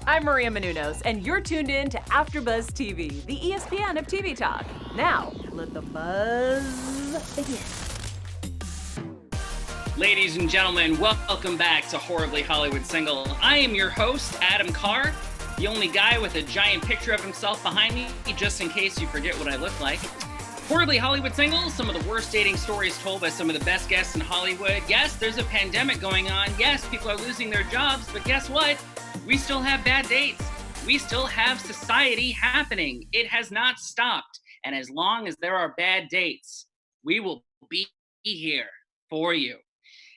I'm Maria Menounos, and you're tuned in to AfterBuzz TV, the ESPN of TV talk. Now, let the buzz begin. Ladies and gentlemen, welcome back to Horribly Hollywood Single. I am your host, Adam Carr, the only guy with a giant picture of himself behind me, just in case you forget what I look like. Horribly Hollywood Single, some of the worst dating stories told by some of the best guests in Hollywood. Yes, there's a pandemic going on. Yes, people are losing their jobs, but guess what? We still have bad dates. We still have society happening. It has not stopped. And as long as there are bad dates, we will be here for you.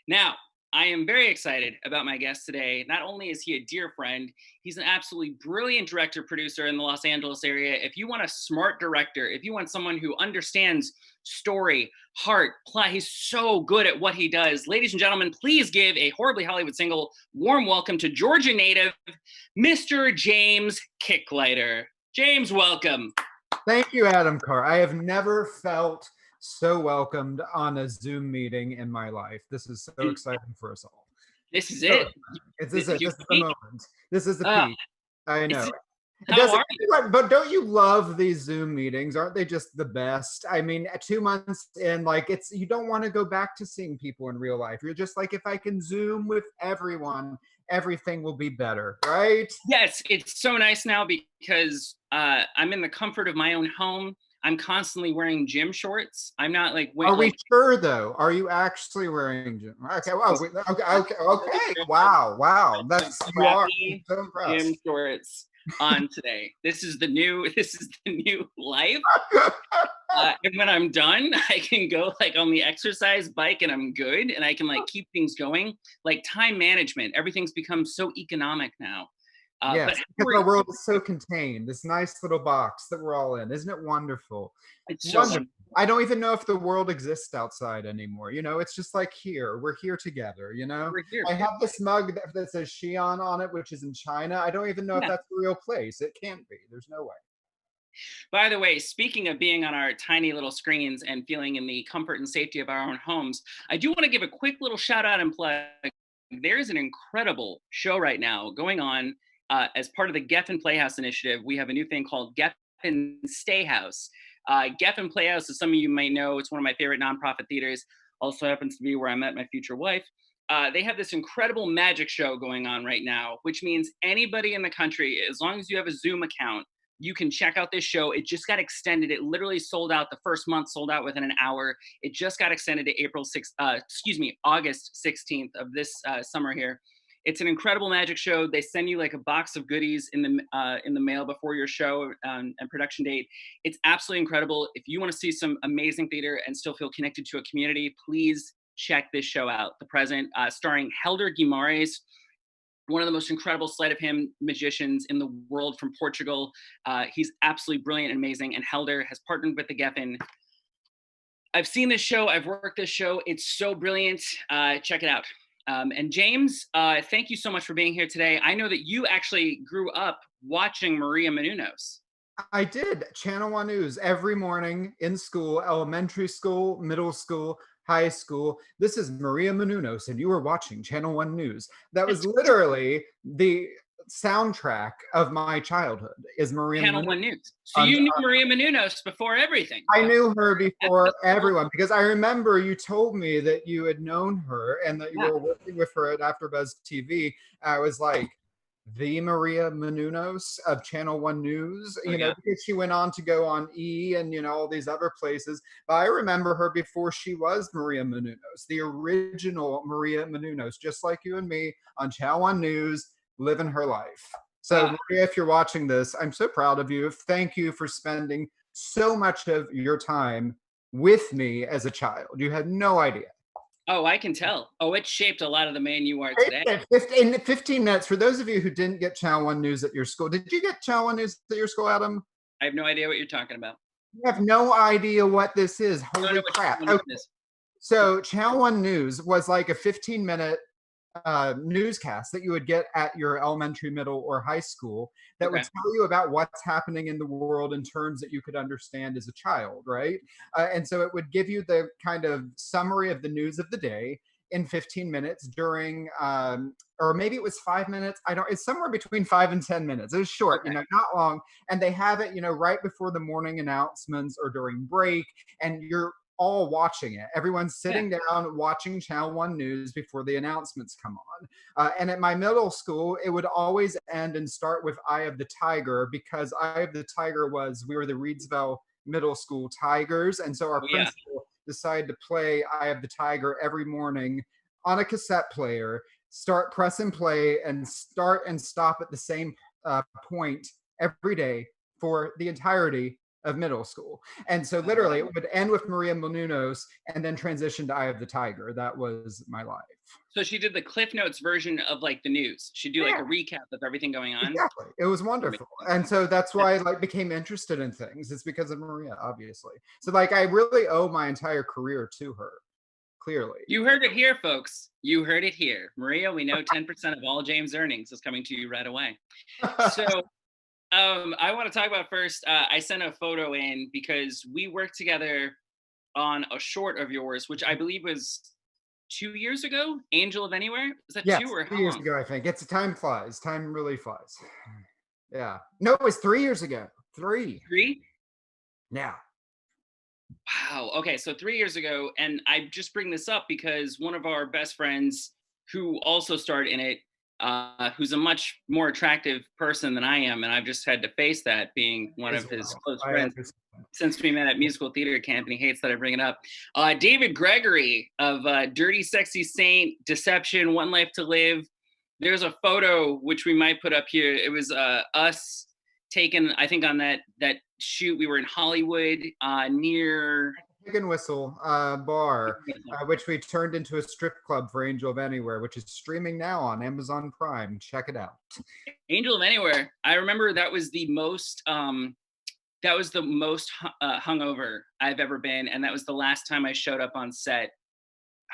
Now, I am very excited about my guest today. Not only is he a dear friend, he's an absolutely brilliant director producer in the Los Angeles area. If you want a smart director, if you want someone who understands story, heart, plot, he's so good at what he does. Ladies and gentlemen, please give a Horribly Hollywood Single warm welcome to Georgia native, Mr. James Kicklighter. James, welcome. Thank you, Adam Carr. I have never felt so welcomed on a Zoom meeting in my life. This is so exciting for us all. This is it. This is the moment. This is the peak. I know. How are you? But don't you love these Zoom meetings? Aren't they just the best? I mean, 2 months in, like, you don't want to go back to seeing people in real life. You're just like, if I can Zoom with everyone, everything will be better, right? Yes, it's so nice now because I'm in the comfort of my own home. I'm constantly wearing gym shorts. I'm not like. Are we sure though? Are you actually wearing gym? Okay. Well, okay. Wow. That's you are so impressed. Gym shorts on today. This is the new life. And when I'm done, I can go like on the exercise bike and I'm good, and I can like keep things going. Like time management, everything's become so economic now. Yes, because our world is so contained. This nice little box that we're all in. Isn't it wonderful? It's so wonderful. I don't even know if the world exists outside anymore. You know, it's just like here. We're here together, you know? We're here. I have this mug that says Xi'an on it, which is in China. I don't even know if that's a real place. It can't be. There's no way. By the way, speaking of being on our tiny little screens and feeling in the comfort and safety of our own homes, I do want to give a quick little shout out and plug. There is an incredible show right now going on. As part of the Geffen Playhouse initiative, we have a new thing called Geffen Stay House. Geffen Playhouse, as some of you might know, it's one of my favorite nonprofit theaters. Also happens to be where I met my future wife. They have this incredible magic show going on right now, which means anybody in the country, as long as you have a Zoom account, you can check out this show. It just got extended. It literally sold out. The first month sold out within an hour. It just got extended to August 16th of this summer here. It's an incredible magic show. They send you like a box of goodies in the mail before your show and production date. It's absolutely incredible. If you want to see some amazing theater and still feel connected to a community, please check this show out. The Present, starring Helder Guimarães, one of the most incredible sleight of hand magicians in the world from Portugal. He's absolutely brilliant and amazing. And Helder has partnered with the Geffen. I've seen this show. I've worked this show. It's so brilliant. Check it out. And James, thank you so much for being here today. I know that you actually grew up watching Maria Menounos. I did. Channel 1 News every morning in school, elementary school, middle school, high school. This is Maria Menounos, and you were watching Channel 1 News. That was literally the soundtrack of my childhood, is Maria Channel 1 News. So you knew Maria Menounos before everything. I knew her before everyone, because I remember you told me that you had known her and that you were working with her at AfterBuzz TV. I was like, the Maria Menounos of Channel 1 News, you know, because she went on to go on E! And, you know, all these other places. But I remember her before she was Maria Menounos, the original Maria Menounos, just like you and me on Channel 1 News, living her life. So Maria, if you're watching this, I'm so proud of you. Thank you for spending so much of your time with me as a child. You had no idea. Oh, I can tell. Oh, it shaped a lot of the man you are today. In 15 minutes, for those of you who didn't get Channel 1 News at your school, did you get Channel 1 News at your school, Adam? I have no idea what you're talking about. You have no idea what this is. Holy crap. Okay. So Channel 1 News was like a 15-minute newscast that you would get at your elementary, middle, or high school that would tell you about what's happening in the world in terms that you could understand as a child, right? And so it would give you the kind of summary of the news of the day. in 15 minutes during, or maybe it was 5 minutes. It's somewhere between 5 and 10 minutes. It was short, Okay. not long. And they have it, right before the morning announcements or during break. And you're all watching it. Everyone's sitting down watching Channel 1 News before the announcements come on. And at my middle school, it would always end and start with Eye of the Tiger, because Eye of the Tiger we were the Reedsville Middle School Tigers. And so our principal decided to play Eye of the Tiger every morning on a cassette player, start, press and play, and start and stop at the same point every day for the entirety of middle school. And so literally it would end with Maria Menounos and then transition to Eye of the Tiger. That was my life. So she did the Cliff Notes version of like the news. She'd do like a recap of everything going on. Exactly. It was wonderful. And so that's why I became interested in things. It's because of Maria, obviously. So I really owe my entire career to her. Clearly. You heard it here, folks. You heard it here. Maria, we know 10% of all James' earnings is coming to you right away. So I want to talk about first, I sent a photo in because we worked together on a short of yours, which I believe was 2 years ago, Angel of Anywhere. Is that 2 or how 2 years long? ago, I think. Time flies. Time really flies. Yeah. No, it was 3 years ago. 3. 3? Yeah. Wow. Okay. So 3 years ago, and I just bring this up because one of our best friends who also starred in it, who's a much more attractive person than I am, and I've just had to face that being one of his close friends since we met at musical theater camp, and he hates that I bring it up. David Gregory of Dirty Sexy Saint, Deception, One Life to Live. There's a photo which we might put up here. It was us taken, I think, on that shoot. We were in Hollywood near Pig and Whistle bar, which we turned into a strip club for Angel of Anywhere, which is streaming now on Amazon Prime. Check it out. Angel of Anywhere. I remember that was the most hungover I've ever been, and that was the last time I showed up on set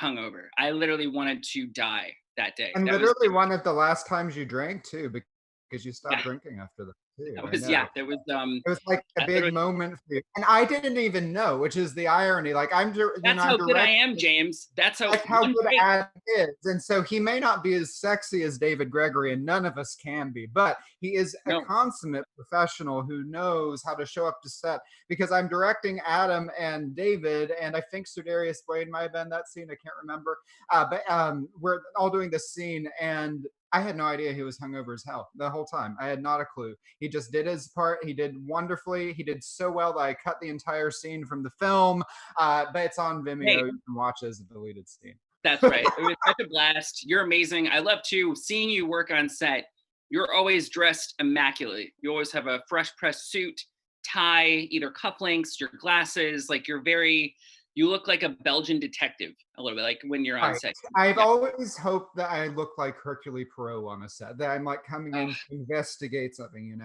hungover. I literally wanted to die that day. And that literally one of the last times you drank too, because you stopped drinking after that. It was it was like a big moment for you, and I didn't even know, which is the irony. That's how good I am, James. That's how good Adam is. And so he may not be as sexy as David Gregory, and none of us can be, but he is a consummate professional who knows how to show up to set, because I'm directing Adam and David, and I think Sudarius Blade might have been that scene, I can't remember, but we're all doing this scene, and I had no idea he was hungover as hell the whole time. I had not a clue. He just did his part. He did wonderfully. He did so well that I cut the entire scene from the film, but it's on Vimeo. You can watch it as a deleted scene. That's right. It was such a blast. You're amazing. I love too seeing you work on set. You're always dressed immaculately. You always have a fresh pressed suit, tie, either cufflinks, your glasses. Like you look like a Belgian detective a little bit, like when you're on set. I've always hoped that I look like Hercule Poirot on a set, that I'm like coming in to investigate something,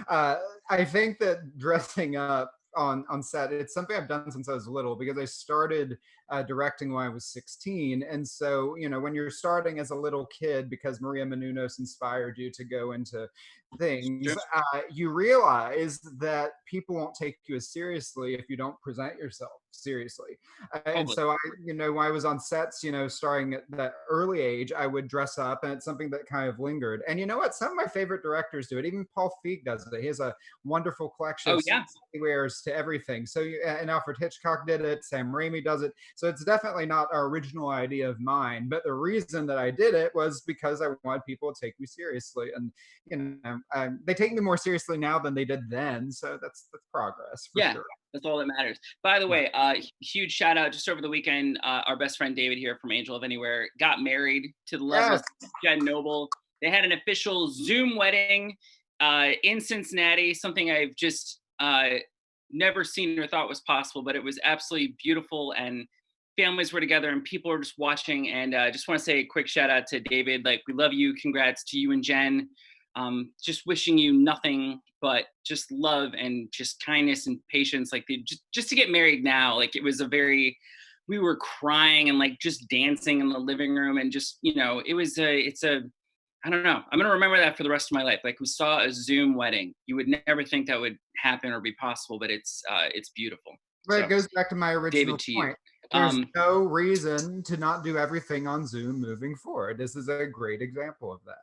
I think that dressing up on set, it's something I've done since I was little, because I started directing when I was 16. And so, when you're starting as a little kid, because Maria Menounos inspired you to go into things, you realize that people won't take you as seriously if you don't present yourself seriously. And so when I was on sets, starting at that early age, I would dress up, and it's something that kind of lingered. And you know what? Some of my favorite directors do it. Even Paul Feig does it. He has a wonderful collection of suits he wears to everything. So, and Alfred Hitchcock did it. Sam Raimi does it. So it's definitely not an original idea of mine. But the reason that I did it was because I wanted people to take me seriously. And, they take me more seriously now than they did then. So that's progress. For sure. That's all that matters. By the way, huge shout out just over the weekend. Our best friend David here from Angel of Anywhere got married to the lovely Jen Noble. They had an official Zoom wedding in Cincinnati, something I've just never seen or thought was possible, but it was absolutely beautiful, and families were together and people were just watching. And I just want to say a quick shout out to David. Like, we love you. Congrats to you and Jen. Just wishing you nothing but just love and just kindness and patience. Like, just to get married now, like, it was we were crying and like just dancing in the living room, and just, I don't know. I'm going to remember that for the rest of my life. Like, we saw a Zoom wedding. You would never think that would happen or be possible, but it's beautiful. But it goes back to my original David, point. There's no reason to not do everything on Zoom moving forward. This is a great example of that.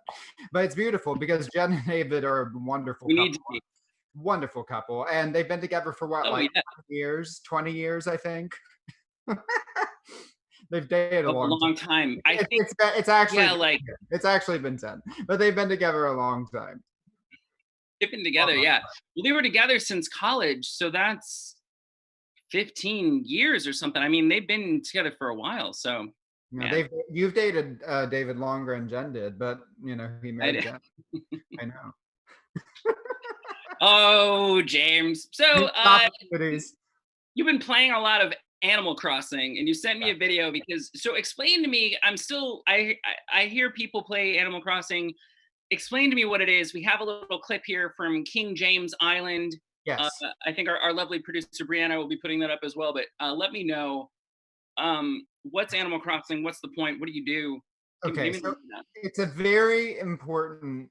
But it's beautiful because Jen and David are a wonderful we couple. need to be. Wonderful couple. And they've been together for what, like Yeah. 20 years, I think. They've dated a long time. I think it's actually like it's actually been 10, but they've been together a long time. They've been together, yeah. Well, they were together since college, so that's 15 years or something. I mean, they've been together for a while, so yeah. You've dated David longer than Jen did, but you know, he married Jen. I know. Oh, James. So you've been playing a lot of Animal Crossing, and you sent me a video because, so explain to me, I hear people play Animal Crossing. Explain to me what it is. We have a little clip here from King James Island. Yes. I think our lovely producer Brianna will be putting that up as well, but let me know what's Animal Crossing, what's the point, what do you do? Okay, so it's a very important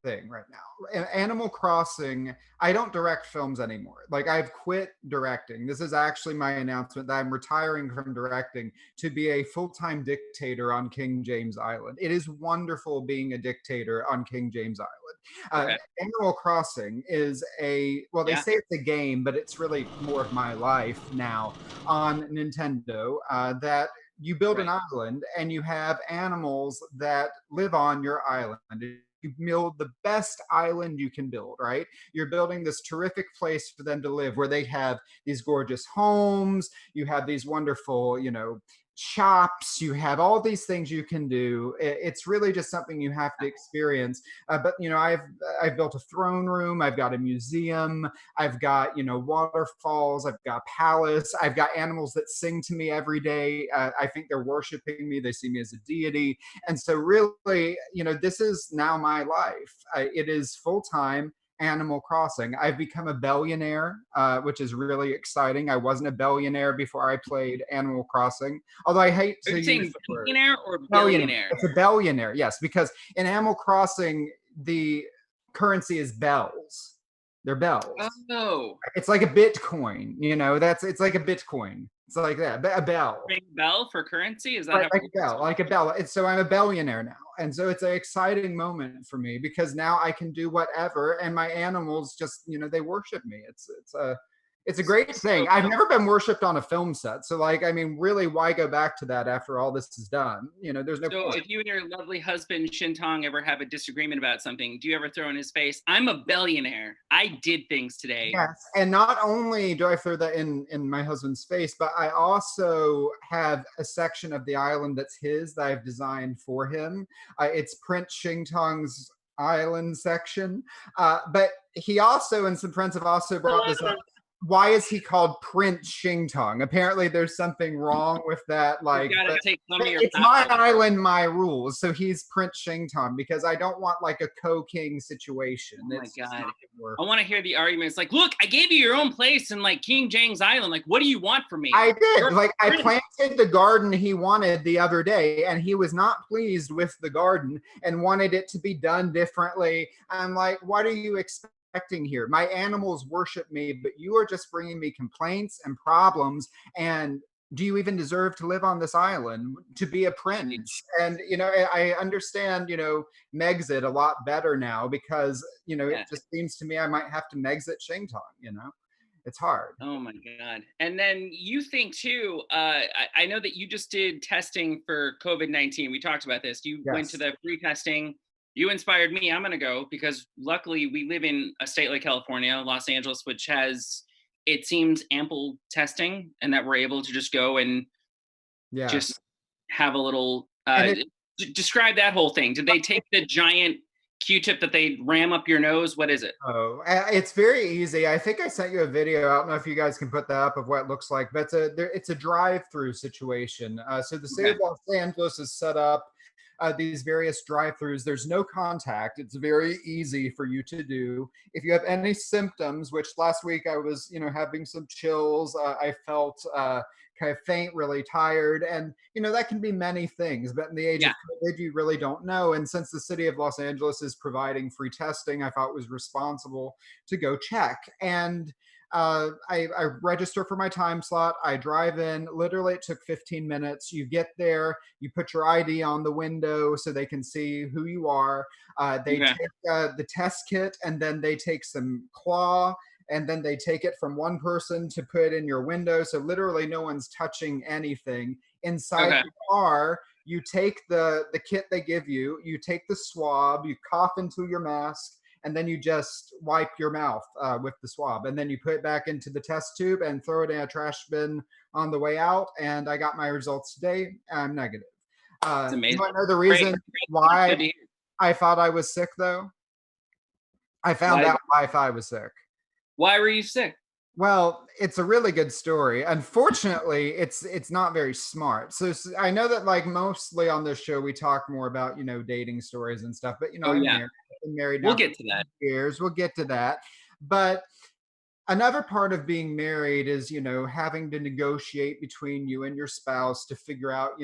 thing right now. Animal Crossing, I don't direct films anymore. Like, I've quit directing. This is actually my announcement that I'm retiring from directing to be a full-time dictator on King James Island. It is wonderful being a dictator on King James Island. Animal Crossing is they say it's a game, but it's really more of my life now on Nintendo, that you build an island and you have animals that live on your island. You build the best island you can build, right? You're building this terrific place for them to live where they have these gorgeous homes. You have these wonderful, you know, shops. You have all these things you can do. It's really just something you have to experience. But you know, I've built a throne room. I've got a museum. I've got, you know, waterfalls. I've got a palace. I've got animals that sing to me every day. I think they're worshiping me. They see me as a deity. And so really, you know, this is now my life. It is full-time Animal Crossing. I've become a billionaire, which is really exciting. I wasn't a billionaire before I played Animal Crossing, although I hate to use the word. Billionaire or billionaire? It's a billionaire, yes, because in Animal Crossing, the currency is bells. They're bells. Oh. It's like a Bitcoin, you know, it's like a Bitcoin. It's like that, a bell. Ring bell for currency? Is that right, like a bell? So I'm a billionaire now. And so it's an exciting moment for me because now I can do whatever and my animals just, you know, they worship me. It's a great thing. I've never been worshipped on a film set. So like, I mean, really, why go back to that after all this is done? You know, there's no point. If you and your lovely husband, Shintong, ever have a disagreement about something, do you ever throw in his face, I'm a billionaire. I did things today. Yes. And not only do I throw that in my husband's face, but I also have a section of the island that's his that I've designed for him. It's Prince Shintong's island section. But he also, and some friends have also brought this up. Why is he called Prince Shingtong? Apparently there's something wrong with that. Like, it's my island, my rules. So he's Prince Shingtong because I don't want like a co-king situation. Oh my God. I want to hear the arguments. Like, look, I gave you your own place in like King James Island. Like, what do you want from me? I did. Like, I planted the garden he wanted the other day and he was not pleased with the garden and wanted it to be done differently. I'm like, what do you expect here? My animals worship me, but you are just bringing me complaints and problems. And do you even deserve to live on this island to be a prince? And you know, I understand, you know, Megxit a lot better now because, you know, it just seems to me I might have to Megxit Shingtong, you know. It's hard. Oh my God. And then you think too, I know that you just did testing for COVID-19. We talked about this. You went to the free testing. You inspired me. I'm going to go because luckily we live in a state like California, Los Angeles, which has, it seems, ample testing and that we're able to just go and just have a little, describe that whole thing. Did they take the giant Q-tip that they ram up your nose? What is it? Oh, it's very easy. I think I sent you a video. I don't know if you guys can put that up of what it looks like, but it's a drive-through situation. So the state of Los Angeles is set up these various drive-throughs. There's no contact. It's very easy for you to do. If you have any symptoms, which last week I was, you know, having some chills, I felt kind of faint, really tired, and you know that can be many things. But in the age of COVID, you really don't know. And since the city of Los Angeles is providing free testing, I thought it was responsible to go check. And I register for my time slot. I drive in. Literally, it took 15 minutes. You get there, you put your ID on the window so they can see who you are. They Okay. take the test kit, and then they take some claw, and then they take it from one person to put in your window. So literally, no one's touching anything. Inside Okay. the car, you take the kit they give you. You take the swab. You cough into your mask, and then you just wipe your mouth with the swab, and then you put it back into the test tube and throw it in a trash bin on the way out. And I got my results today. I'm negative. It's You amazing. want to know the Great. reason Good why to hear. I thought I was sick, though? I found Why? out why I thought I was sick. Why were you sick? Well, it's a really good story. Unfortunately, it's not very smart. So I know that like mostly on this show we talk more about, dating stories and stuff, but Oh I'm yeah. married. I've been married We'll now for get to that. years. We'll get to that. But another part of being married is, having to negotiate between you and your spouse to figure out,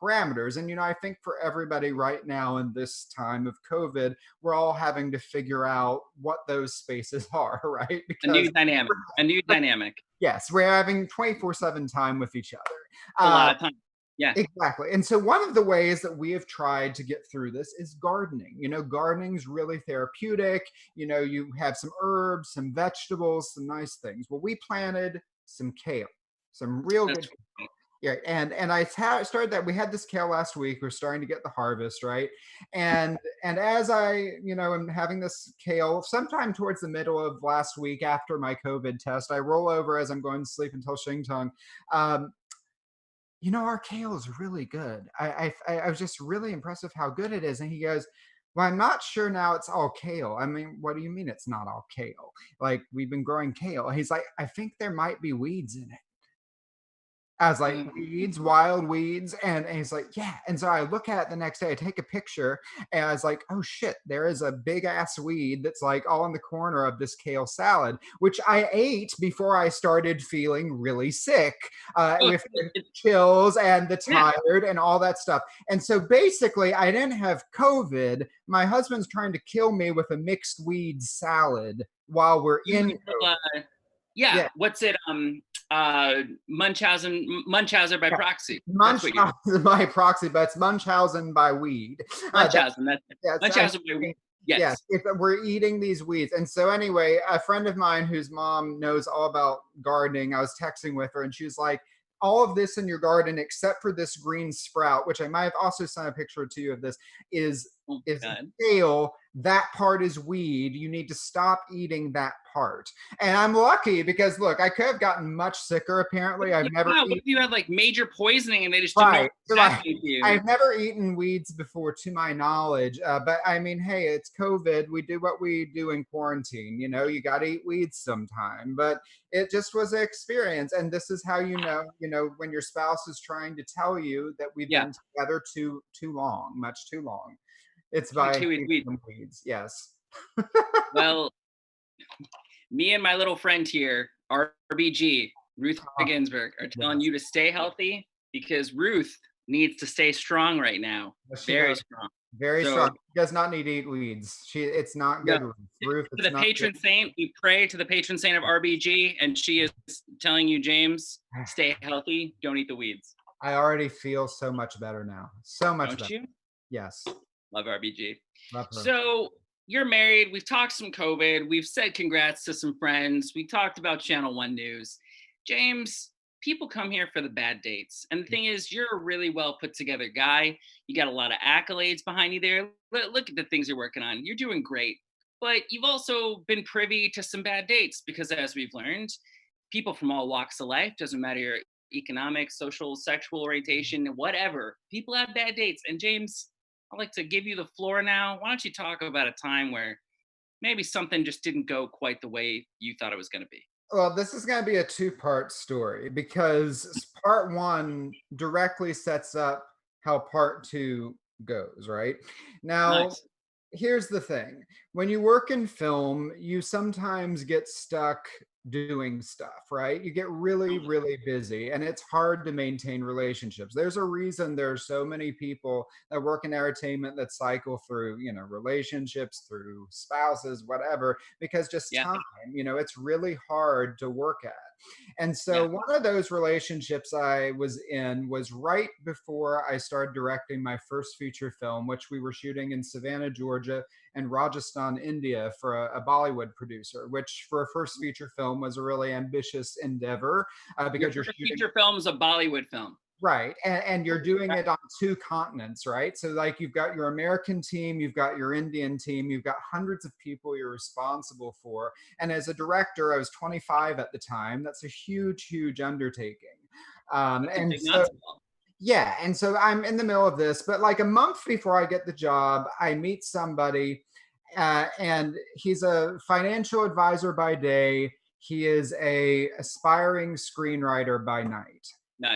parameters. And, I think for everybody right now in this time of COVID, we're all having to figure out what those spaces are, right? A new Because dynamic. A new dynamic. yes, we're having 24/7 time with each other. A lot of time. Yeah. Exactly. And so one of the ways that we have tried to get through this is gardening. Gardening's really therapeutic. You have some herbs, some vegetables, some nice things. Well, we planted some kale, some real That's good. right. Yeah, and I started that. We had this kale last week. We're starting to get the harvest, right? And as I, am having this kale, sometime towards the middle of last week after my COVID test, I roll over as I'm going to sleep and tell Shing Tong, our kale is really good. I was just really impressed with how good it is. And he goes, well, I'm not sure now it's all kale. I mean, what do you mean it's not all kale? Like, we've been growing kale. He's like, I think there might be weeds in it. I was like, weeds, wild weeds. And he's like, yeah. And so I look at it the next day, I take a picture, and I was like, oh shit, there is a big ass weed that's like all in the corner of this kale salad, which I ate before I started feeling really sick Oh, with the chills and the yeah. tired and all that stuff. And so basically, I didn't have COVID. My husband's trying to kill me with a mixed weed salad while we're in COVID. Yeah. What's it? Munchausen by proxy. Munchausen by proxy, but it's Munchausen by weed. Munchausen. That's it. Yeah, Munchausen by weed. Yes. Yes, if we're eating these weeds. And so anyway, a friend of mine whose mom knows all about gardening, I was texting with her, and she was like, all of this in your garden except for this green sprout, which I might have also sent a picture to you of this, is kale. That part is weed. You need to stop eating that part. And I'm lucky because look, I could have gotten much sicker. Apparently, I've never. What if you had like major poisoning and they just didn't know what's happening to you? I've never eaten weeds before, to my knowledge. But I mean, hey, it's COVID. We do what we do in quarantine. You got to eat weeds sometime. But it just was an experience, and this is how when your spouse is trying to tell you that we've been together too long, much too long. It's by weeds. Yes. Well, me and my little friend here, RBG, Ruth Ginsburg, are telling you to stay healthy because Ruth needs to stay strong right now. Very strong. Very strong. She does not need to eat weeds. It's not good. Ruth, to the patron saint, we pray to the patron saint of RBG, and she is telling you, James, stay healthy. Don't eat the weeds. I already feel so much better now. So much better. Don't you? Yes. Love RBG. Love her. So you're married. We've talked some COVID. We've said congrats to some friends. We talked about Channel 1 News. James, people come here for the bad dates. And the thing is, you're a really well put together guy. You got a lot of accolades behind you there. Look at the things you're working on. You're doing great. But you've also been privy to some bad dates because, as we've learned, people from all walks of life, doesn't matter your economic, social, sexual orientation, whatever, people have bad dates. And James, I'd like to give you the floor now. Why don't you talk about a time where maybe something just didn't go quite the way you thought it was going to be? Well, this is going to be a two-part story because part one directly sets up how part two goes, right? Now, here's the thing. When you work in film, you sometimes get stuck doing stuff, right? You get really, really busy and it's hard to maintain relationships. There's a reason there's so many people that work in entertainment that cycle through, relationships, through spouses, whatever, because just Yeah. time, it's really hard to work at. And Yeah. so one of those relationships I was in was right before I started directing my first feature film, which we were shooting in Savannah, Georgia, and Rajasthan, India for a Bollywood producer, which for a first feature film was a really ambitious endeavor Your because you're first shooting. feature film is a Bollywood film. Right. And you're doing it on two continents, right? So, like, you've got your American team, you've got your Indian team, you've got hundreds of people you're responsible for. And as a director, I was 25 at the time. That's a huge, huge undertaking. That's a And big so, matzo ball. yeah. And so I'm in the middle of this, but like a month before I get the job, I meet somebody, and he's a financial advisor by day. He is a aspiring screenwriter by night.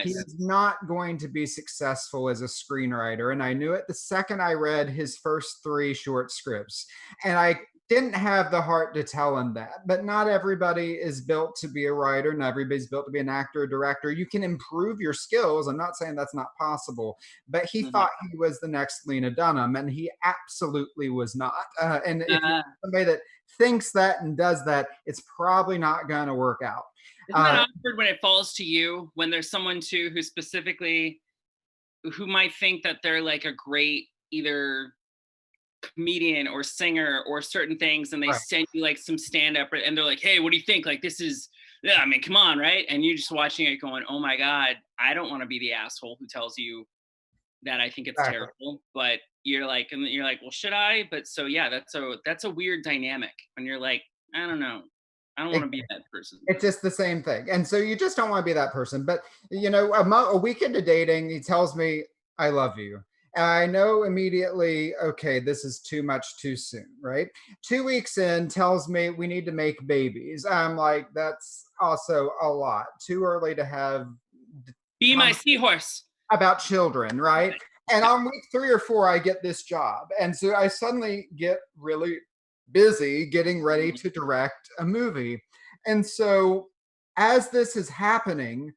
He Nice. is not going to be successful as a screenwriter. And I knew it the second I read his first three short scripts. And I didn't have the heart to tell him that. But not everybody is built to be a writer, not everybody's built to be an actor or director. You can improve your skills. I'm not saying that's not possible, but he Mhm. thought he was the next Lena Dunham, and he absolutely was not. And if you're Uh, somebody that thinks that and does that, it's probably not going to work out. isn't that Uh, awkward when it falls to you, when there's someone too who specifically who might think that they're like a great either comedian or singer or certain things, and they right. send you like some stand up and they're like, hey, what do you think? Like, this is, yeah, I mean, come on, right? And you're just watching it going, oh my God, I don't want to be the asshole who tells you that I think it's Exactly. terrible. But you're like, and you're like, well, should I? But so yeah, that's a weird dynamic when you're like, I don't know. I don't want to be that person. It's just the same thing. And so you just don't want to be that person. But, a week into dating, he tells me, I love you. And I know immediately, okay, this is too much too soon, right? 2 weeks in, tells me we need to make babies. I'm like, that's also a lot. Too early to have Be my conversations seahorse. about children, right? And Yeah. on week 3 or 4, I get this job. And so I suddenly get really busy getting ready Mhm. to direct a movie. And so as this is happening,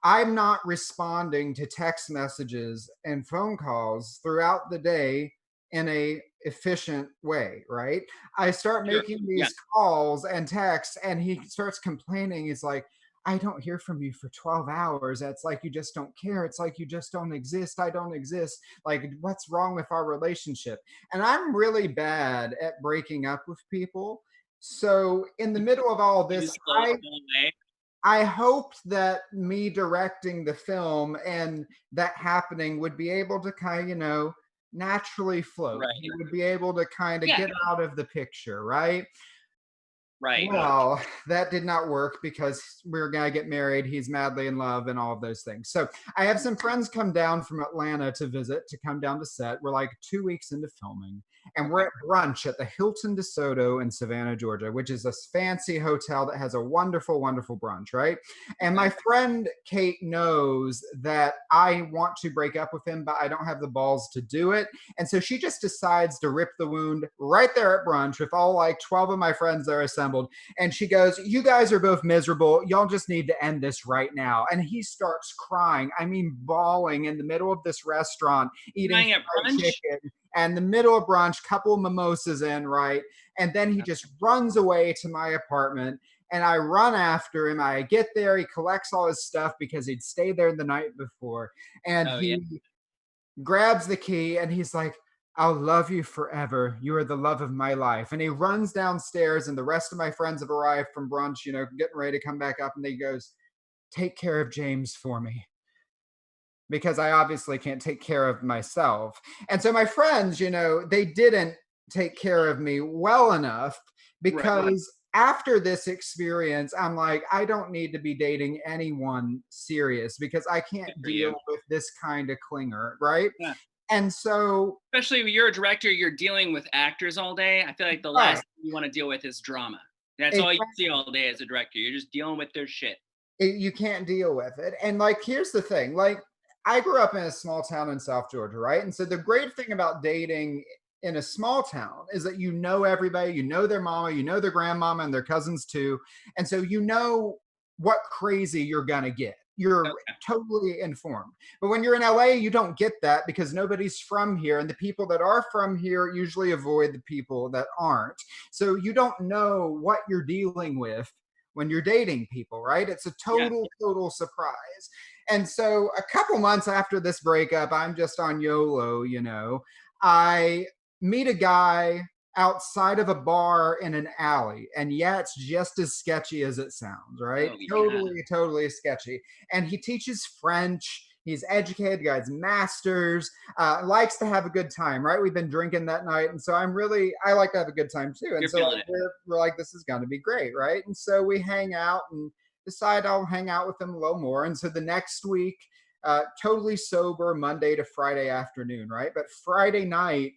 I'm not responding to text messages and phone calls throughout the day in a efficient way, right? I start Sure. making Yeah. these calls and texts and he starts complaining. He's like, I don't hear from you for 12 hours. It's like you just don't care. It's like you just don't exist. I don't exist. Like, what's wrong with our relationship? And I'm really bad at breaking up with people. So, in the middle of all You this, just slow it away. I hoped that me directing the film and that happening would be able to kind of, naturally float. He Right. would be able to kind of Yeah. get out of the picture, right? Right. Well, that did not work because we were going to get married. He's madly in love and all of those things. So I have some friends come down from Atlanta to visit, to come down to set. We're like 2 weeks into filming, and we're Okay. at brunch at the Hilton DeSoto in Savannah, Georgia, which is a fancy hotel that has a wonderful, wonderful brunch, right? And my Okay. friend Kate knows that I want to break up with him, but I don't have the balls to do it. And so she just decides to rip the wound right there at brunch with all like 12 of my friends there assembled. And she goes, you guys are both miserable. Y'all just need to end this right now. And he starts crying. I mean, bawling in the middle of this restaurant, eating Crying at fried brunch. chicken. And the middle of brunch, couple of mimosas in, right? And then he just runs away to my apartment. And I run after him. I get there. He collects all his stuff because he'd stayed there the night before. And Oh yeah. he grabs the key and he's like, I'll love you forever. You are the love of my life. And he runs downstairs, and the rest of my friends have arrived from brunch, getting ready to come back up. And he goes, take care of James for me, because I obviously can't take care of myself. And so my friends, they didn't take care of me well enough, Right. because after this experience, I'm like, I don't need to be dating anyone serious because I can't Good for deal you. with this kind of clinger, right? Yeah. And so, Especially when you're a director, you're dealing with actors all day. I feel like the right, last thing you want to deal with is drama. That's all you exactly, see all day as a director. You're just dealing with their shit. you can't deal with it. And like, here's the thing, like, I grew up in a small town in South Georgia, right? And so the great thing about dating in a small town is that you know everybody, you know their mama, you know their grandmama and their cousins too. And so you know what crazy you're gonna get. You're Okay. totally informed. But when you're in LA, you don't get that because nobody's from here. And the people that are from here usually avoid the people that aren't. So you don't know what you're dealing with when you're dating people, right? It's a Yeah. total surprise. And so a couple months after this breakup, I'm just on YOLO, you know. I meet a guy outside of a bar in an alley. And yeah, it's just as sketchy as it sounds, right? Oh yeah. Totally sketchy. And he teaches French. He's educated, guy's masters, likes to have a good time, right? We've been drinking that night. And so I like to have a good time too. And You're so feeling it. we're like, this is going to be great, right? And so we hang out and decide I'll hang out with him a little more. And so the next week, totally sober Monday to Friday afternoon, right? But Friday night,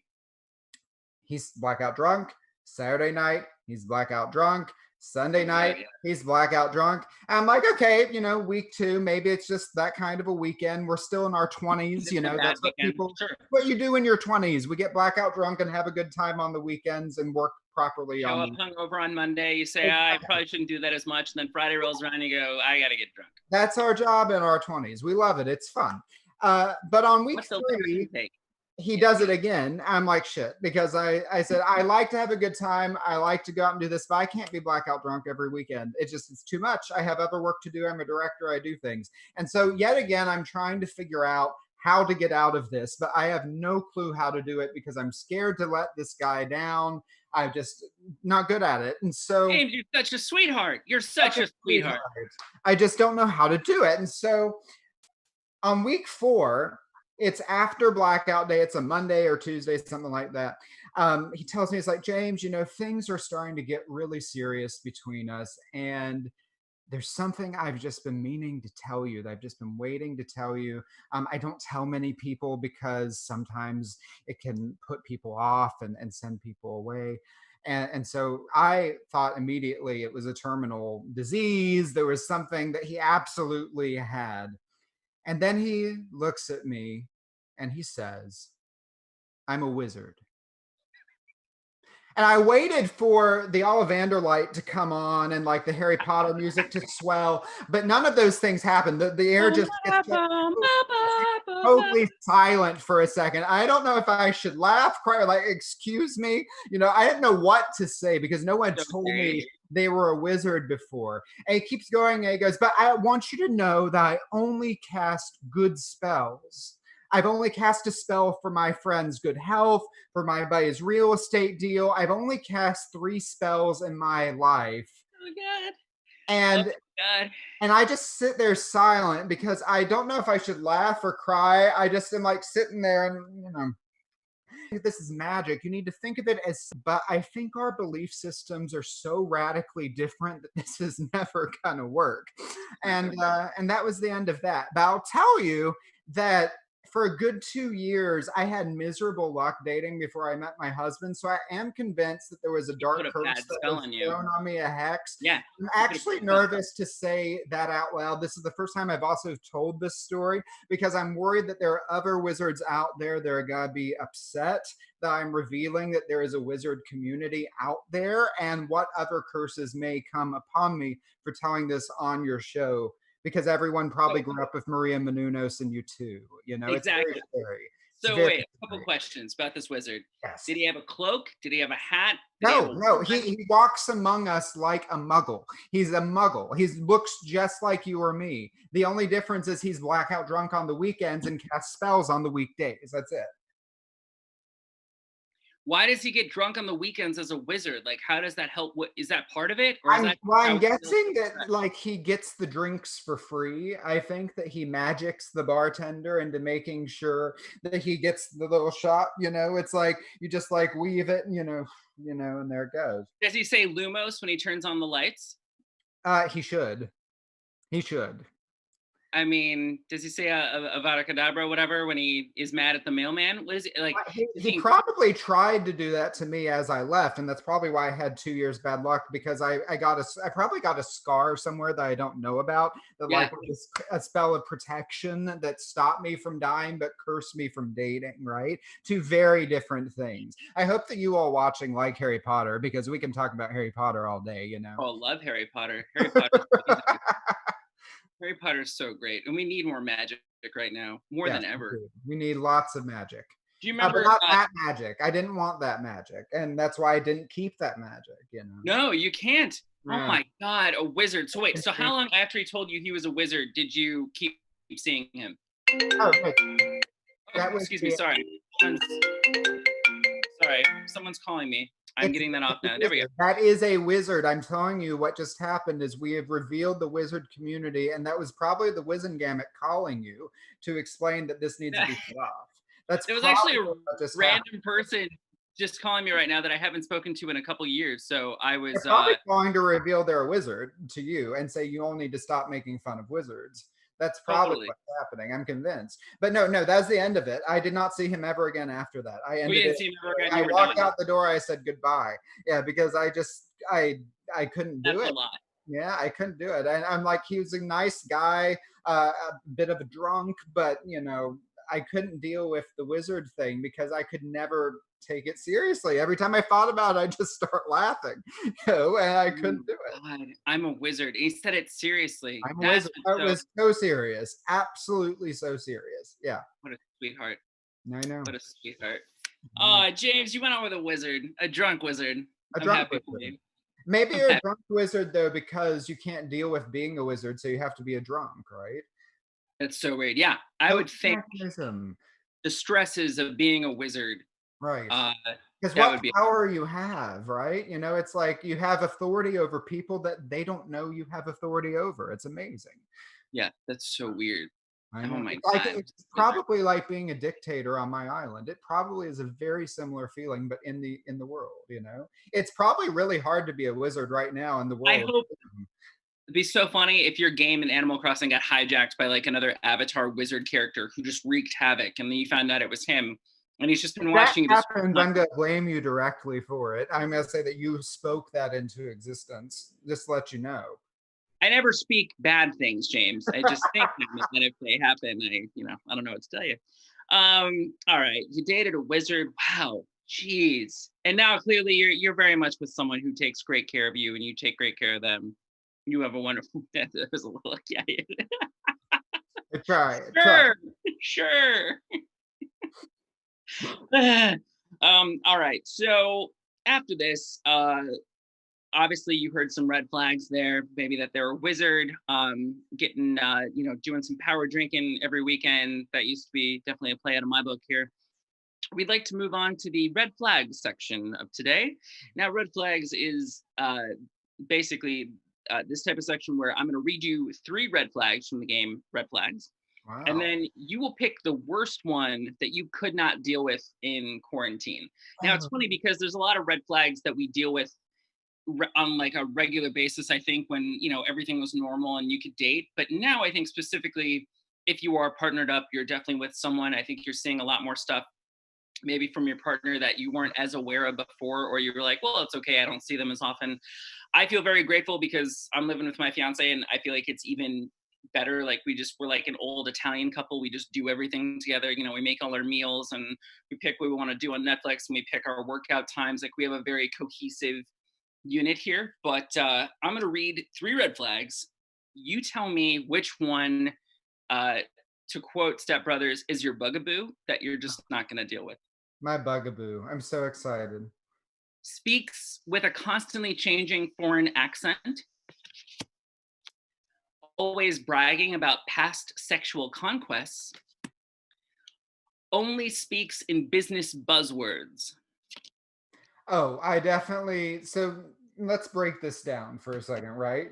he's blackout drunk. Saturday night, he's blackout drunk. Sunday night, he's blackout drunk. I'm like, okay, you know, week 2, maybe it's just that kind of a weekend. We're still in our 20s, you know, that's what people, what you do in your 20s. We get blackout drunk and have a good time on the weekends and work properly. Show up hungover on Monday, you say, I probably shouldn't do that as much. And then Friday rolls around, you go, I got to get drunk. That's our job in our 20s. We love it. It's fun. But on week 3, he does it again. I'm like, shit, because I said, I like to have a good time. I like to go out and do this, but I can't be blackout drunk every weekend. It's too much. I have other work to do. I'm a director. I do things. And so yet again, I'm trying to figure out how to get out of this, but I have no clue how to do it because I'm scared to let this guy down. I'm just not good at it. And so James, you're such a sweetheart. You're such a sweetheart. I just don't know how to do it. And so on week 4, it's after blackout day. It's a Monday or Tuesday, something like that. He tells me, it's like, James, you know, things are starting to get really serious between us. And there's something I've just been meaning to tell you that I've just been waiting to tell you. I don't tell many people because sometimes it can put people off and send people away. And so I thought immediately it was a terminal disease. There was something that he absolutely had. And then he looks at me and he says, I'm a wizard. And I waited for the Ollivander light to come on and like the Harry Potter music to swell, but none of those things happened. The air just gets totally silent for a second. I don't know if I should laugh, cry, or like, excuse me. You know, I didn't know what to say because no one told me they were a wizard before. And he keeps going and he goes, but I want you to know that I only cast good spells. I've only cast a spell for my friend's good health, for my buddy's real estate deal. I've only cast 3 spells in my life. Oh God. And God. And I just sit there silent because I don't know if I should laugh or cry. I just am like sitting there and, you know, this is magic. You need to think of it as, but I think our belief systems are so radically different that this is never gonna work. And that was the end of that. But I'll tell you that for a good 2 years, I had miserable luck dating before I met my husband. So I am convinced that there was a dark curse that was thrown on me, a hex. Yeah. I'm actually nervous to say that out loud. This is the first time I've also told this story because I'm worried that there are other wizards out there that are going to be upset that I'm revealing that there is a wizard community out there and what other curses may come upon me for telling this on your show. Because everyone probably grew up with Maria Menounos and you too. You know, exactly. It's very scary. So wait, a couple questions about this wizard. Yes. Did he have a cloak? Did he have a hat? No. He walks among us like a muggle. He's a muggle. He looks just like you or me. The only difference is he's blackout drunk on the weekends and casts spells on the weekdays. That's it. Why does he get drunk on the weekends as a wizard? Like, how does that help? What is that part of it? Or is I'm guessing that like he gets the drinks for free. I think that he magics the bartender into making sure that he gets the little shot. You know, it's like you just like weave it, you know, and there it goes. Does he say Lumos when he turns on the lights? He should. He should. I mean, does he say Avada Kedavra, whatever, when he is mad at the mailman? What is it like? Does He probably tried to do that to me as I left, and that's probably why I had 2 years bad luck, because I probably got a scar somewhere that I don't know about, that Yeah. like was a spell of protection that stopped me from dying but cursed me from dating, right? Two very different things. I hope that you all watching like Harry Potter, because we can talk about Harry Potter all day, you know. Oh, I love Harry Potter. Harry Potter's amazing. Harry Potter's so great, and we need more magic right now, more Yes, than ever. we need lots of magic. Do you But remember? not that magic. I didn't want that magic, and that's why I didn't keep that magic. You know. No, you can't. Oh Yeah. my God, a wizard. So wait, so how long after he told you he was a wizard did you keep seeing him? Oh, wait. Oh, That was excuse me, sorry. Sorry, someone's calling me. I'm getting that off now. There we go. That is a wizard. I'm telling you, what just happened is we have revealed the wizard community, and that was probably the Wizengamot calling you to explain that this needs to be cut off. That's It was actually a what just random happened. person just calling me right now that I haven't spoken to in a couple years. So I was They're probably going to reveal they're a wizard to you and say you all need to stop making fun of wizards. That's probably Totally. what's happening. I'm convinced. But no, that's the end of it. I did not see him ever again after that. I ended didn't it. see him ever again. I You were walked done. out the door. I said goodbye. Yeah, because I couldn't do That's it. a lot. Yeah, I couldn't do it. And I'm like, he was a nice guy, a bit of a drunk, but you know, I couldn't deal with the wizard thing because I could never take it seriously. Every time I thought about it, I just start laughing, you know, and I couldn't do it. God, I'm a wizard. He said it seriously. I'm a That's wizard. It was so serious, absolutely so serious. Yeah, what a sweetheart. I know. What a sweetheart. Oh, James, you went out with a wizard, a drunk wizard. A I'm drunk happy for wizard. you. Maybe I'm you're a happy. drunk wizard though, because you can't deal with being a wizard, so you have to be a drunk, right? That's so weird. Yeah, I would think Mechanism. the stresses of being a wizard. Right. Because that what would be power you have, right? You know, it's like you have authority over people that they don't know you have authority over. It's amazing. Yeah, that's so weird. I Oh know. my Like, God. it's probably like being a dictator on my island. It probably is a very similar feeling, but in the world, you know, it's probably really hard to be a wizard right now in the I world. hope it'd be so funny if your game in Animal Crossing got hijacked by like another Avatar wizard character who just wreaked havoc, and then you found out it was him, and he's just been If watching that this. happens, I'm going to blame you directly for it. I'm going to say that you spoke that into existence. Just to let you know. I never speak bad things, James. I just think them, and if they happen, I don't know what to tell you. All right, you dated a wizard. Wow, jeez. And now clearly you're very much with someone who takes great care of you, and you take great care of them. You have a wonderful. There's a look. Yeah. Try. Sure. All right. So after this, obviously you heard some red flags there, maybe that they're a wizard, getting doing some power drinking every weekend. That used to be definitely a play out of my book here. We'd like to move on to the red flags section of today. Now, red flags is basically this type of section where I'm going to read you 3 red flags from the game Red Flags. Wow. And then you will pick the worst one that you could not deal with in quarantine. Now, it's funny because there's a lot of red flags that we deal with on like a regular basis, I think, when, everything was normal and you could date. But now I think specifically, if you are partnered up, you're definitely with someone. I think you're seeing a lot more stuff maybe from your partner that you weren't as aware of before, or you were like, well, it's okay, I don't see them as often. I feel very grateful because I'm living with my fiance, and I feel like it's even better. Like we're like an old Italian couple. We just do everything together. We make all our meals, and we pick what we want to do on Netflix, and we pick our workout times. Like we have a very cohesive unit here. But I'm going to read 3 red flags. You tell me which one, to quote Step Brothers, is your bugaboo that you're just not going to deal with. My bugaboo. I'm so excited. Speaks with a constantly changing foreign accent. Always bragging about past sexual conquests. Only speaks in business buzzwords. Oh, I definitely. So let's break this down for a second, right?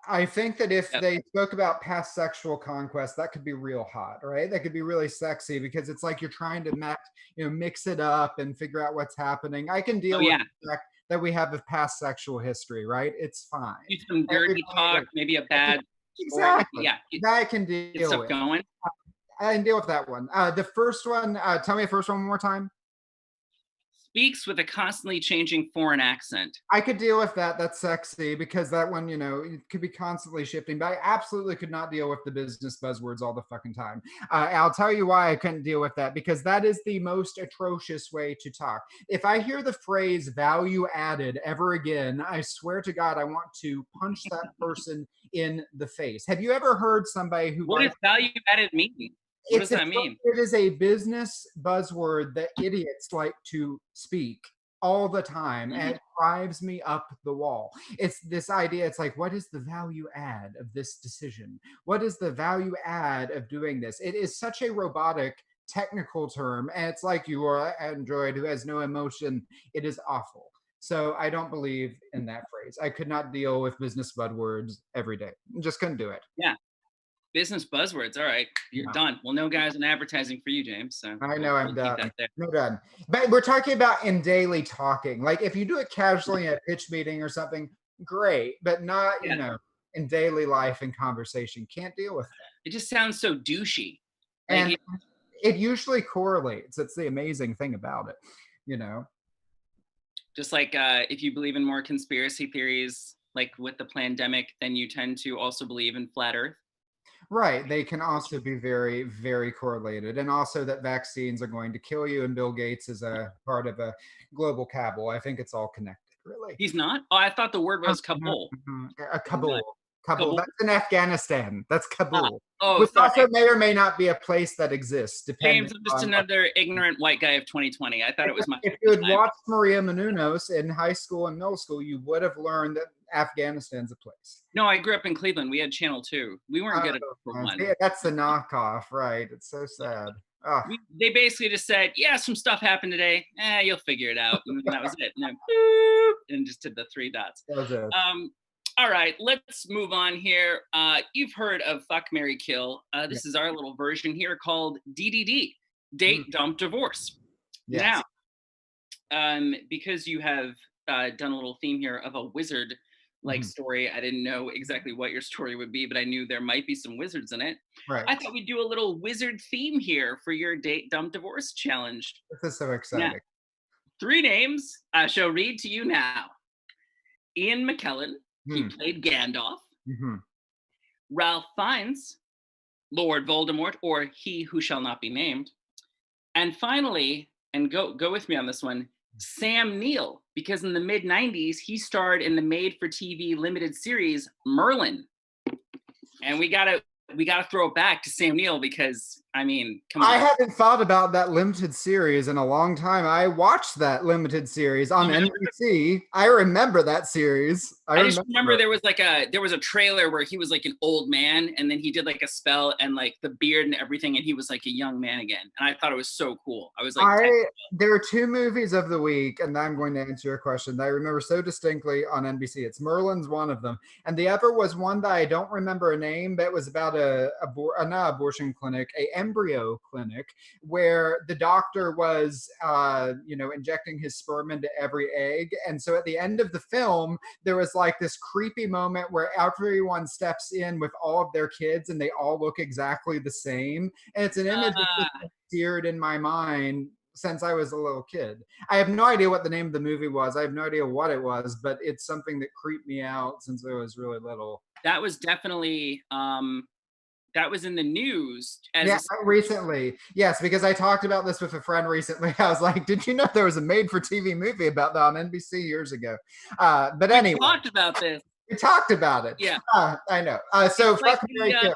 I think that if they spoke about past sexual conquest, that could be real hot, right? That could be really sexy because it's like you're trying to mix it up and figure out what's happening. I can deal with the fact that we have a past sexual history, right? It's fine. Do some dirty talk, maybe a bad Exactly. yeah, That I can get deal stuff with. going. I can deal with that one. The first one, tell me the first one more time. Speaks with a constantly changing foreign accent. I could deal with that. That's sexy because that one, it could be constantly shifting. But I absolutely could not deal with the business buzzwords all the fucking time. I'll tell you why I couldn't deal with that, because that is the most atrocious way to talk. If I hear the phrase value added ever again, I swear to God, I want to punch that person in the face. Have you ever heard somebody who What does value added mean? What does that mean? It is a business buzzword that idiots like to speak all the time, and it drives me up the wall. It's this idea. It's like, what is the value add of this decision? What is the value add of doing this? It is such a robotic technical term, and it's like you are an android who has no emotion. It is awful. So I don't believe in that phrase. I could not deal with business buzzwords every day. Just couldn't do it. Yeah. Business buzzwords. All right, you're done. Well, no guys in advertising for you, James. So I know I'm keep done. that there. No done. But we're talking about in daily talking. Like if you do it casually in a pitch meeting or something, great, but not, in daily life and conversation. Can't deal with that. It just sounds so douchey. And it usually correlates. It's the amazing thing about it, Just like if you believe in more conspiracy theories, like with the pandemic, then you tend to also believe in flat Earth. Right. They can also be very, very correlated. And also that vaccines are going to kill you, and Bill Gates is a part of a global cabal. I think it's all connected, really. He's not? Oh, I thought the word was Kabul. Kabul. Kabul. That's in Afghanistan. That's Kabul. Which also may or may not be a place that exists. James, I'm just another ignorant white guy of 2020. I thought it was my. If you had watched Maria Menounos in high school and middle school, you would have learned that Afghanistan's a place. No, I grew up in Cleveland. We had Channel 2. We weren't good at one. Yeah, that's the knockoff, right? It's so sad. They basically just said, yeah, some stuff happened today. You'll figure it out. And that was it. And just did the 3 dots. That was it. All right, let's move on here. You've heard of Fuck, Marry, Kill. This is our little version here called DDD, Date, Dump, Divorce. Yes. Now, because you have done a little theme here of a wizard story, I didn't know exactly what your story would be, but I knew there might be some wizards in it. Right. I thought we'd do a little wizard theme here for your Date, Dump, Divorce challenge. This is so exciting. Now, 3 names I shall read to you now. Ian McKellen. He played Gandalf. Ralph Fiennes, Lord Voldemort, or He Who Shall Not Be Named. And finally, and go with me on this one, Sam Neill, because in the mid-90s, he starred in the made-for-TV limited series Merlin. And we gotta throw it back to Sam Neill because, I mean, come on. I haven't thought about that limited series in a long time. I watched that limited series on NBC. I remember that series. I just remember there was a trailer where he was like an old man, and then he did like a spell and like the beard and everything, and he was like a young man again. And I thought it was so cool. I was like, there are 2 movies of the week, and I'm going to answer your question that I remember so distinctly on NBC. It's Merlin's one of them, and the other was one that I don't remember a name, but it was about not abortion clinic, a embryo clinic, where the doctor was injecting his sperm into every egg. And so at the end of the film, there was like this creepy moment where everyone steps in with all of their kids and they all look exactly the same. And it's an image that's seared in my mind since I was a little kid. I have no idea what the name of the movie was. I have no idea what it was, but it's something that creeped me out since I was really little. That was definitely that was in the news. Recently. Yes, because I talked about this with a friend recently. I was like, did you know there was a made-for-TV movie about that on NBC years ago? But anyway. We talked about this. We talked about it. Yeah. I know. So like Fuck, Marry, Kill.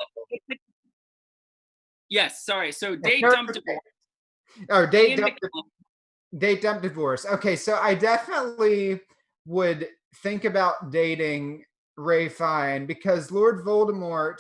Yes, sorry. So Date, Dump, Divorce. Or Date, Dump, Divorce. Okay, so I definitely would think about dating Ray Fine because Lord Voldemort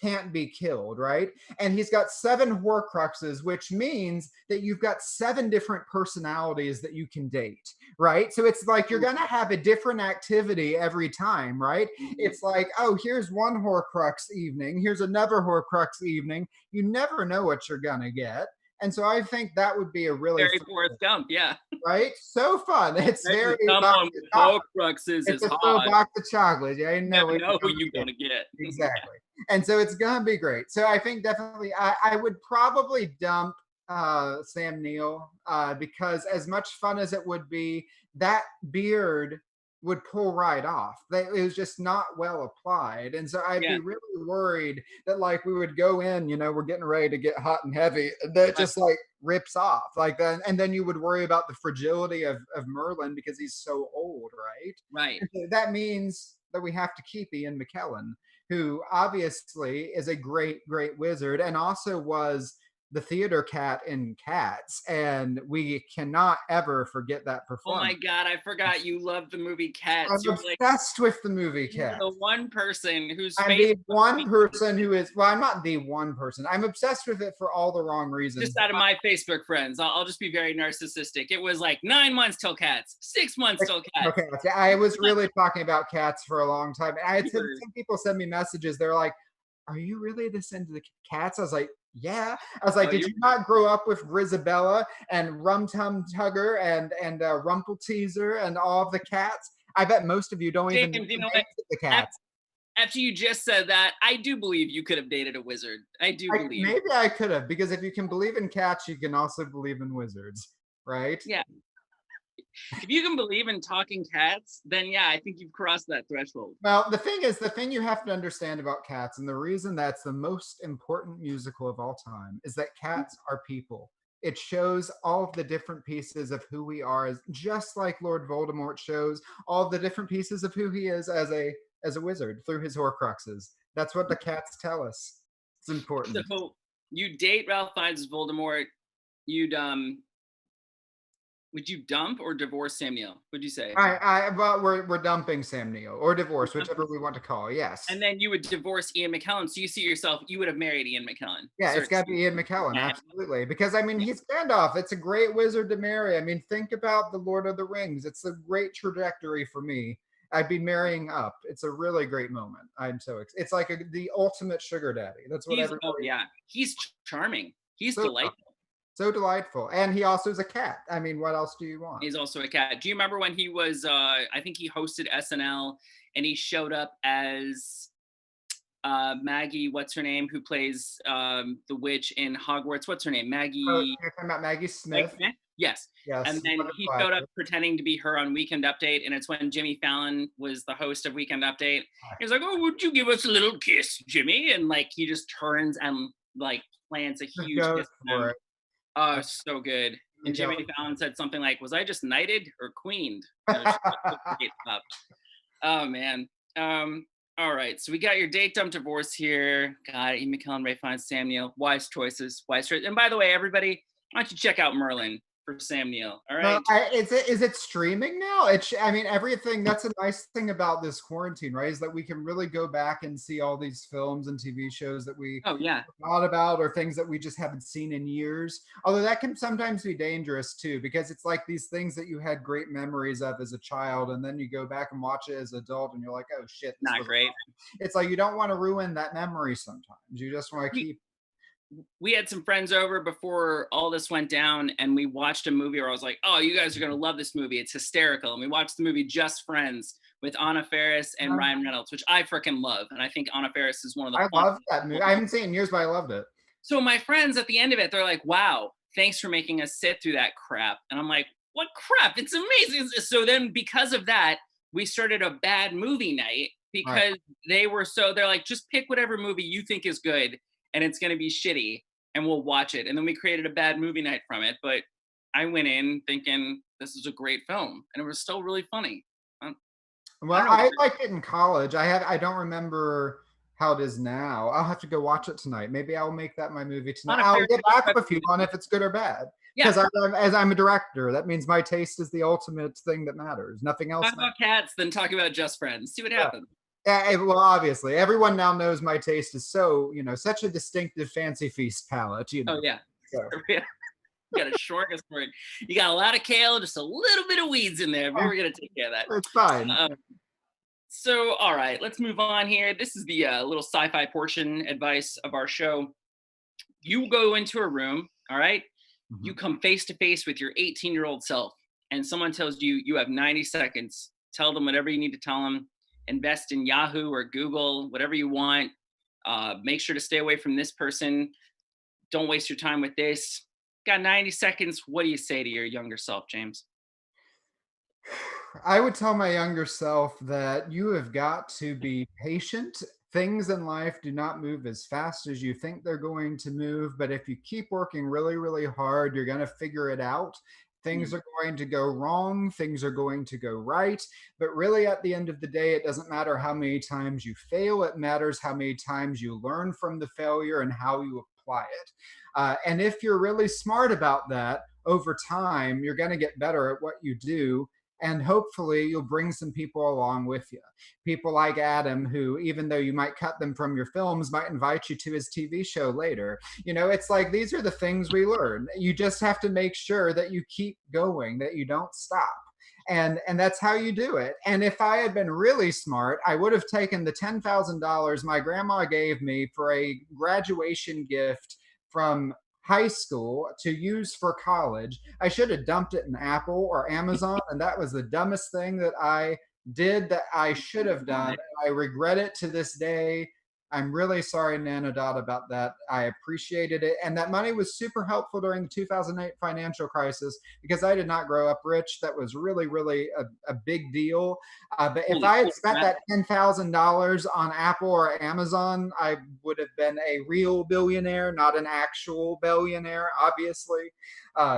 can't be killed, right? And he's got 7 Horcruxes, which means that you've got 7 different personalities that you can date, right? So it's like you're gonna have a different activity every time, right? It's like, oh, here's one Horcrux evening, here's another Horcrux evening. You never know what you're gonna get. And so I think that would be a really very Forrest Gump, yeah. Right? So fun. It's very Horcruxes is it's a hot. box of chocolate. Yeah, I know who you're gonna get. Exactly. And so it's gonna be great. So I think definitely I would probably dump Sam Neill because as much fun as it would be, that beard would pull right off. It was just not well applied. And so I'd Yeah. be really worried that like we would go in, we're getting ready to get hot and heavy, and that just like rips off like that. And then you would worry about the fragility of Merlin because he's so old, right? Right. And so that means that we have to keep Ian McKellen, who obviously is a great, great wizard and also was the theater cat in Cats, and we cannot ever forget that Oh my performance. God, I forgot you love the movie Cats. I'm You're like obsessed with the movie you're Cats. the one person whose I'm face the one person who is, well, I'm not the one person. I'm obsessed with it for all the wrong reasons. just out of my Facebook friends. I'll just be very narcissistic. It was like 9 months till Cats, 6 months till Cats. Okay, I was really talking about Cats for a long time. I had some people send me messages. They're like, "Are you really this into the Cats?" I was like, "Yeah." I was like, "Did you not grow up with Grisabella and Rum Tum Tugger and Rumpelteazer and all of the cats?" I bet most of you don't even James, you know know the cats. After you just said that, I do believe you could have dated a wizard. I do believe. Maybe I could have, because if you can believe in cats, you can also believe in wizards, right? Yeah. If you can believe in talking cats, then yeah, I think you've crossed that threshold. Well, the thing you have to understand about Cats, and the reason that's the most important musical of all time, is that cats are people. It shows all of the different pieces of who we are, just like Lord Voldemort shows all of the different pieces of who he is as a wizard through his Horcruxes. That's what the cats tell us. It's important. So you date Ralph Fiennes' Voldemort. You'd would you dump or divorce Sam Neill? Would you say? Well, we're dumping Sam Neill or divorce, whichever we want to call it. Yes. And then you would divorce Ian McKellen. So you see yourself, you would have married Ian McKellen. Yeah, it's got to be Ian McKellen, absolutely. Because I mean, he's Gandalf. It's a great wizard to marry. I mean, think about the Lord of the Rings. It's a great trajectory for me. I'd be marrying up. It's a really great moment. I'm so excited. It's like the ultimate sugar daddy. That's what everybody. Oh yeah, he's charming. He's so delightful. So delightful. And he also is a cat. I mean, what else do you want? He's also a cat. Do you remember when he was, I think he hosted SNL and he showed up as Maggie, what's her name, who plays the witch in Hogwarts? What's her name? Maggie. Oh, you're talking about Maggie Smith? Yes. Yes. And then he showed up pretending to be her on Weekend Update. And it's when Jimmy Fallon was the host of Weekend Update. He's like, "Oh, would you give us a little kiss, Jimmy?" And like, he just turns and like plants a huge kiss for him. Oh, so good. And Jimmy Fallon said something like, "Was I just knighted or queened?" Oh man. All right. So we got your date dump divorce here. God, Ian McKellen, Ray Fiennes, Sam Neill. Wise choices. Wise choices. And by the way, everybody, why don't you check out Merlin for Sam Neill? All right. Is it streaming now? I mean, everything. That's a nice thing about this quarantine, right? Is that we can really go back and see all these films and TV shows that we thought about, or things that we just haven't seen in years. Although that can sometimes be dangerous too, because it's like these things that you had great memories of as a child, and then you go back and watch it as an adult, and you're like, "Oh shit, this not great." It's like you don't want to ruin that memory. Sometimes you just want to keep. We had some friends over before all this went down, and we watched a movie where I was like, "Oh, you guys are going to love this movie. It's hysterical." And we watched the movie Just Friends with Anna Faris and Ryan Reynolds, which I freaking love. And I think Anna Faris is one of the I love that movie. I haven't seen it in years, but I loved it. So my friends at the end of it, they're like, "Wow, thanks for making us sit through that crap." And I'm like, "What crap? It's amazing." So then because of that, we started a bad movie night because they're like, "Just pick whatever movie you think is good, and it's going to be shitty, and we'll watch it." And then we created a bad movie night from it. But I went in thinking this is a great film, and it was still really funny. Well, I liked it in college. I don't remember how it is now. I'll have to go watch it tonight. Maybe I'll make that my movie tonight. I'll get back with you on if it's good or bad. Because as I'm a director, that means my taste is the ultimate thing that matters. Nothing else. Talk about Cats, then talk about Just Friends. See what happens. Well, obviously, everyone now knows my taste is so, such a distinctive Fancy Feast palette. Oh yeah. So. You got a smorgasbord. You got a lot of kale, just a little bit of weeds in there. We're gonna take care of that. It's fine. So, all right, let's move on here. This is the little sci-fi portion advice of our show. You go into a room, all right? Mm-hmm. You come face to face with your 18-year-old self, and someone tells you you have 90 seconds. Tell them whatever you need to tell them. Invest in Yahoo or Google, whatever you want. Make sure to stay away from this person. Don't waste your time with this. Got 90 seconds. What do you say to your younger self, James? I would tell my younger self that you have got to be patient. Things in life do not move as fast as you think they're going to move, but if you keep working really, really hard, you're going to figure it out. Things Mm. are going to go wrong, things are going to go right, but really at the end of the day, it doesn't matter how many times you fail, it matters how many times you learn from the failure and how you apply it. And if you're really smart about that, over time, you're going to get better at what you do, and hopefully you'll bring some people along with you. People like Adam, who, even though you might cut them from your films, might invite you to his TV show later. You know, it's like these are the things we learn. You just have to make sure that you keep going, that you don't stop. And that's how you do it. And if I had been really smart, I would have taken the $10,000 my grandma gave me for a graduation gift from high school to use for college. I should have dumped it in Apple or Amazon, and that was the dumbest thing that I did, that I should have done. I regret it to this day. I'm really sorry, Nana Dot, about that. I appreciated it. And that money was super helpful during the 2008 financial crisis because I did not grow up rich. That was really, really a big deal. But if I had spent that $10,000 on Apple or Amazon, I would have been a real billionaire, not an actual billionaire, obviously.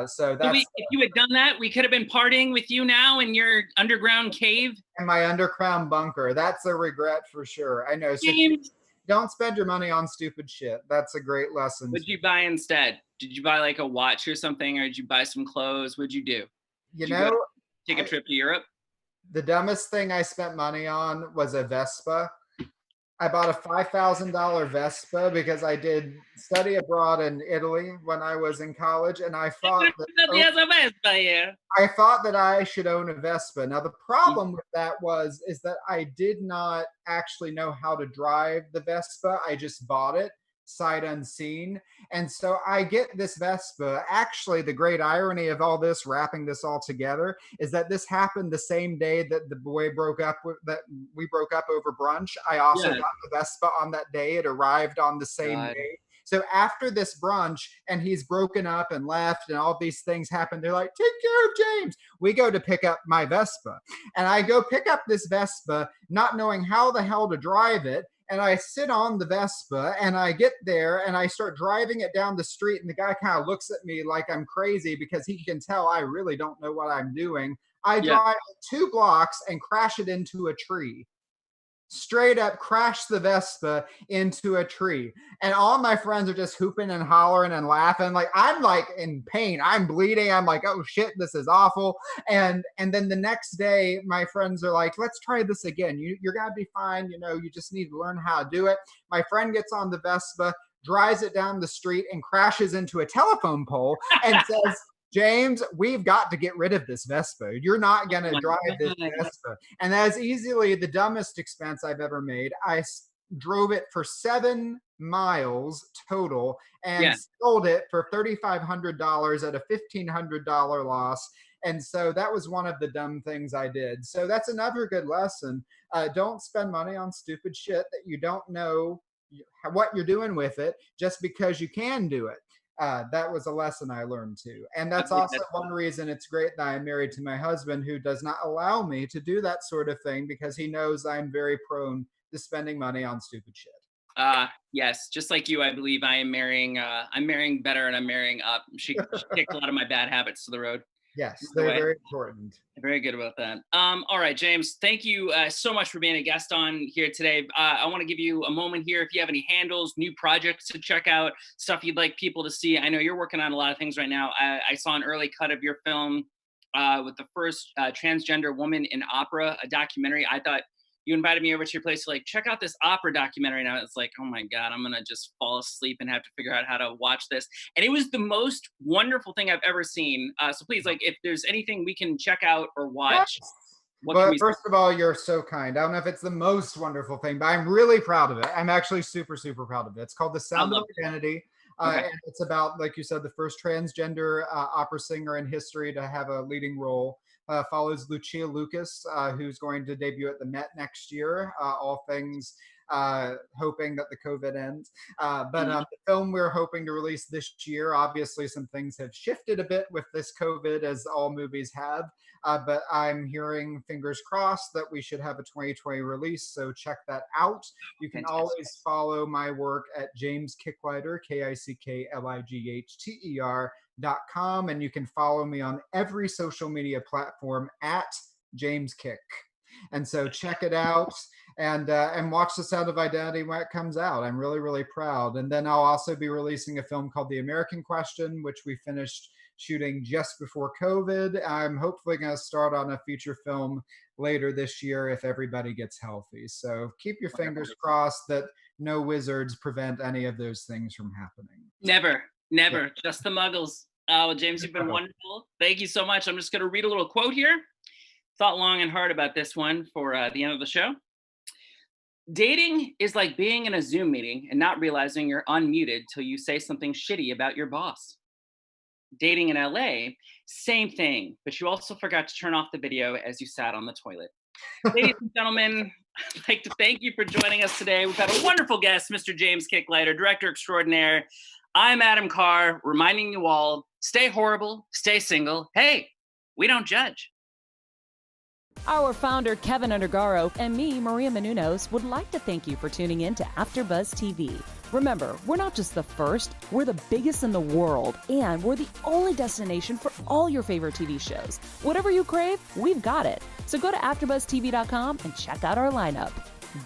So that's If you had done that, we could have been partying with you now in your underground cave. in my underground bunker. That's a regret for sure. I know. So James, don't spend your money on stupid shit. That's a great lesson. what'd you buy instead? Did you buy like a watch or something, or did you buy some clothes? What'd you do? You Did know, take a trip to Europe? the dumbest thing I spent money on was a Vespa. I bought a $5,000 Vespa because I did study abroad in Italy when I was in college, and I thought that I should own a Vespa. Now the problem with that is that I did not actually know how to drive the Vespa. I just bought it sight unseen. And so I get this Vespa. Actually, the great irony of all this, wrapping this all together, is that this happened the same day that the boy that we broke up over brunch. I also got the Vespa on that day. It arrived on the same day. So after this brunch, and he's broken up and left, and all these things happen, they're like, take care of James. We go to pick up my Vespa. And I go pick up this Vespa, not knowing how the hell to drive it. And I sit on the Vespa, and I get there and I start driving it down the street. And the guy kind of looks at me like I'm crazy because he can tell I really don't know what I'm doing. I drive 2 blocks and crash it into a tree. Straight up crash the Vespa into a tree. And all my friends are just hooping and hollering and laughing. Like, I'm like in pain. I'm bleeding. I'm like, oh shit, this is awful. And then the next day, my friends are like, let's try this again. You're gonna be fine. You know, you just need to learn how to do it. My friend gets on the Vespa, drives it down the street, and crashes into a telephone pole and says, James, we've got to get rid of this Vespa. You're not going to drive this Vespa. And that is easily the dumbest expense I've ever made. I drove it for 7 miles total and sold it for $3,500 at a $1,500 loss. And so that was one of the dumb things I did. So that's another good lesson. Don't spend money on stupid shit that you don't know what you're doing with it just because you can do it. That was a lesson I learned too. And that's also one reason it's great that I'm married to my husband, who does not allow me to do that sort of thing because he knows I'm very prone to spending money on stupid shit. Yes, just like you, I believe I'm marrying better and I'm marrying up. She kicked a lot of my bad habits to the road. Yes, they're very important. Very good about that. All right, James, thank you so much for being a guest on here today. I want to give you a moment here. If you have any handles, new projects to check out, stuff you'd like people to see. I know you're working on a lot of things right now. I saw an early cut of your film with the first transgender woman in opera, a documentary. I thought you invited me over to your place to like check out this opera documentary. Now it's like, oh my God, I'm gonna just fall asleep and have to figure out how to watch this. And it was the most wonderful thing I've ever seen. So please, like, if there's anything we can check out or watch. Well, first of all, you're so kind. I don't know if it's the most wonderful thing, but I'm really proud of it. I'm actually super, super proud of it. It's called The Sound of Identity. And it's about, like you said, the first transgender opera singer in history to have a leading role. Follows Lucia Lucas, who's going to debut at the Met next year. All things hoping that the COVID ends. But the film we're hoping to release this year, obviously some things have shifted a bit with this COVID, as all movies have. But I'm hearing, fingers crossed, that we should have a 2020 release. So check that out. You can always follow my work at James Kicklighter, KICKLIGHTER.com. And you can follow me on every social media platform at James Kick. And so check it out and watch The Sound of Identity when it comes out. I'm really, really proud. And then I'll also be releasing a film called The American Question, which we finished shooting just before COVID. I'm hopefully going to start on a feature film later this year if everybody gets healthy. So keep your fingers crossed that no wizards prevent any of those things from happening. Never, yeah. Just the muggles. Oh, James, you've been wonderful. Thank you so much. I'm just going to read a little quote here. Thought long and hard about this one for the end of the show. Dating is like being in a Zoom meeting and not realizing you're unmuted till you say something shitty about your boss. Dating in LA, same thing, but you also forgot to turn off the video as you sat on the toilet. Ladies and gentlemen, I'd like to thank you for joining us today. We've had a wonderful guest, Mr. James Kicklighter, director extraordinaire. I'm Adam Carr, reminding you all, stay horrible, stay single. Hey, we don't judge. Our founder, Kevin Undergaro, and me, Maria Menounos, would like to thank you for tuning in to AfterBuzz TV. Remember, we're not just the first, we're the biggest in the world, and we're the only destination for all your favorite TV shows. Whatever you crave, we've got it. So go to AfterBuzzTV.com and check out our lineup.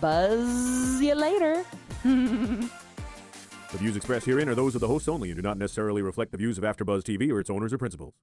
Buzz you later. The views expressed herein are those of the hosts only and do not necessarily reflect the views of AfterBuzz TV or its owners or principals.